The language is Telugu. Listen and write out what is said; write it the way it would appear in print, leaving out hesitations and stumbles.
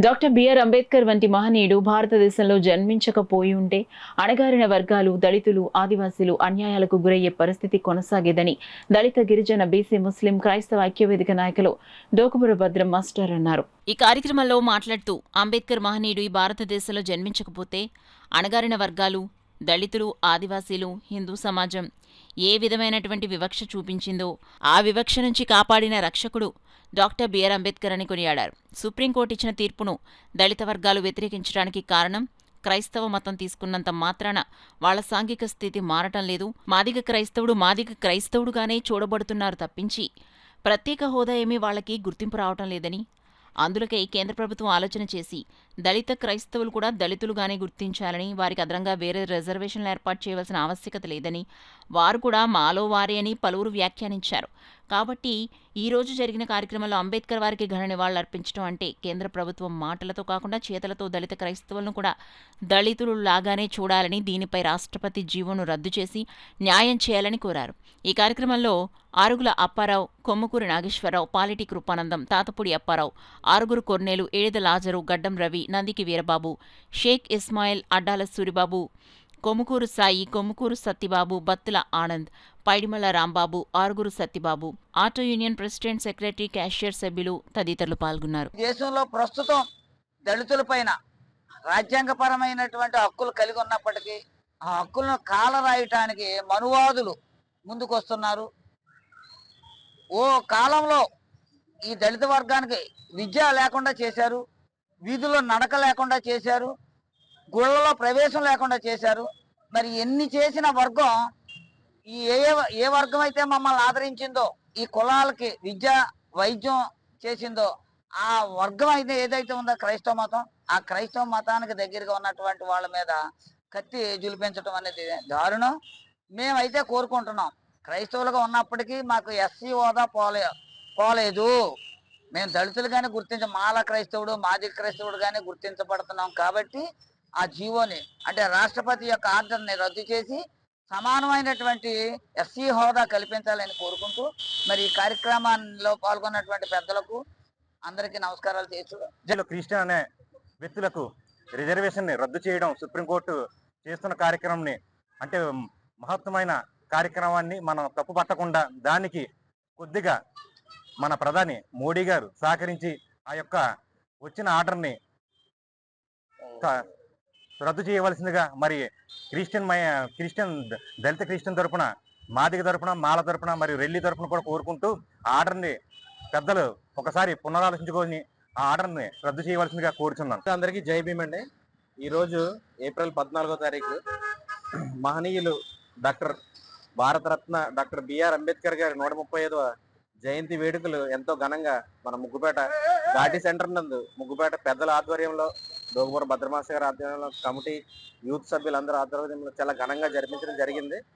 డాక్టర్ బిఆర్ అంబేద్కర్ వంటి మహనీయుడు భారతదేశంలో జన్మించకపోయి ఉంటే అణగారిన వర్గాలు, దళితులు, ఆదివాసీలు అన్యాయాలకు గురయ్యే పరిస్థితి కొనసాగేదని దళిత, గిరిజన, బీసీ, ముస్లిం, క్రైస్తవ ఐక్యవేదిక నాయకులు డోకుబుర భద్రం మాస్టర్ అన్నారు. ఈ కార్యక్రమంలో మాట్లాడుతూ అంబేద్కర్ మహనీయుడు ఈ భారతదేశంలో జన్మించకపోతే అణగారిన వర్గాలు, దళితులు, ఆదివాసీలు, హిందూ సమాజం ఏ విధమైనటువంటి వివక్ష చూపించిందో ఆ వివక్ష నుంచి కాపాడిన రక్షకుడు డాక్టర్ బిఆర్ అంబేద్కర్ అని కొనియాడారు. సుప్రీంకోర్టు ఇచ్చిన తీర్పును దళిత వర్గాలు వ్యతిరేకించడానికి కారణం క్రైస్తవ మతం తీసుకున్నంత మాత్రాన వాళ్ల సాంఘిక స్థితి మారటం లేదు. మాదిగ క్రైస్తవుడుగానే చూడబడుతున్నారు తప్పించి ప్రత్యేక హోదా ఏమీ వాళ్లకి గుర్తింపు రావటం లేదని, అందులకే కేంద్ర ప్రభుత్వం ఆలోచన చేసి దళిత క్రైస్తవులు కూడా దళితులుగానే గుర్తించాలని, వారికి అదనంగా వేరే రిజర్వేషన్లు ఏర్పాటు చేయవలసిన ఆవశ్యకత లేదని, వారు కూడా మాలో వారే అని పలువురు వ్యాఖ్యానించారు. కాబట్టి ఈ రోజు జరిగిన కార్యక్రమంలో అంబేద్కర్ వారికి ఘన నివాళులు అర్పించడం అంటే కేంద్ర ప్రభుత్వం మాటలతో కాకుండా చేతలతో దళిత క్రైస్తవులను కూడా దళితులు లాగానే చూడాలని, దీనిపై రాష్ట్రపతి జీవోను రద్దు చేసి న్యాయం చేయాలని కోరారు. ఈ కార్యక్రమంలో ఆరుగుల అప్పారావు, కొమ్ముకూరి నాగేశ్వరరావు, పాలిటి కృపానందం, తాతపూడి అప్పారావు, ఆరుగురు కొర్నేలు, ఏడిద లాజరు, గడ్డం రవి, నందికి వీరబాబు, షేక్ ఇస్మాయిల్, అడ్డాల సూరిబాబు, కొమ్ముకూరు సాయి, కొమ్ముకూరు సత్తిబాబు, బత్తుల ఆనంద్, పైడిమల్ల రాంబాబు, ఆరుగురు Sattibabu, auto union president, secretary, cashier సభ్యులు తదితరులు పాల్గొన్నారు. దేశంలో ప్రస్తుతం దళితులపైన రాజ్యాంగపరమైనటువంటి హక్కులు కలిగి ఉన్నప్పటికీ ఆ హక్కులను కాలరాయటానికి మనువాదులు ముందుకొస్తున్నారు. ఓ కాలంలో ఈ దళిత వర్గానికి విద్య లేకుండా చేశారు, వీధుల్లో నడక లేకుండా చేశారు, గుళ్ళలో ప్రవేశం లేకుండా చేశారు. మరి ఎన్ని చేసిన వర్గం ఈ ఏ వర్గం అయితే మమ్మల్ని ఆదరించిందో, ఈ కులాలకి విద్య వైద్యం చేసిందో ఆ వర్గం అయితే ఏదైతే ఉందో క్రైస్తవ మతం, ఆ క్రైస్తవ మతానికి దగ్గరగా ఉన్నటువంటి వాళ్ళ మీద కత్తి జులిపించడం అనేది దారుణం. మేమైతే కోరుకుంటున్నాం, క్రైస్తవులుగా ఉన్నప్పటికీ మాకు ఎస్సీ హోదా పోలేదు. మేము దళితులుగానే మాల క్రైస్తవుడు, మాది క్రైస్తవుడుగానే గుర్తించబడుతున్నాం. కాబట్టి ఆ జీవోని అంటే రాష్ట్రపతి యొక్క ఆర్డర్ని రద్దు చేసి సమానమైనటువంటి ఎస్సీ హోదా కల్పించాలని కోరుకుంటూ మరి ఈ కార్యక్రమాల్లో పాల్గొన్నటువంటి పెద్దలకు అందరికీ నమస్కారాలు చేస్తూ, క్రిస్టియన్ అనే వ్యక్తులకు రిజర్వేషన్ ని రద్దు చేయడం సుప్రీంకోర్టు చేస్తున్న కార్యక్రమాన్ని అంటే మహత్తమైన కార్యక్రమాన్ని మనం తప్పు పట్టకుండా దానికి కొద్దిగా మన ప్రధాని మోడీ గారు సహకరించి ఆ యొక్క వచ్చిన ఆర్డర్ని రద్దు చేయవలసిందిగా మరి దళిత క్రిస్టియన్ తరపున, మాదిగ తరపున, మాల తరపున మరియు రెల్లి తరపున కూడా కోరుకుంటూ ఆ ఆర్డర్ని పెద్దలు ఒకసారి పునరాలోచించుకొని ఆ ఆర్డర్ని రద్దు చేయవలసిందిగా కోరుచున్నాను. అందరికీ జై భీమ్ అండి. ఈరోజు ఏప్రిల్ 14వ తారీఖు మహనీయులు భారతరత్న డాక్టర్ బిఆర్ అంబేద్కర్ గారి 135వ జయంతి వేడుకలు ఎంతో ఘనంగా మన ముగ్గుపేట ఘాటి సెంటర్ నందు ముగ్గుపేట పెద్దల ఆధ్వర్యంలో, డోకుబుర భద్రమాస్టర్ గారి ఆధ్వర్యంలో, కమిటీ యూత్ సభ్యులందరూ ఆధ్వర్యంలో చాలా ఘనంగా జరిపించడం జరిగింది.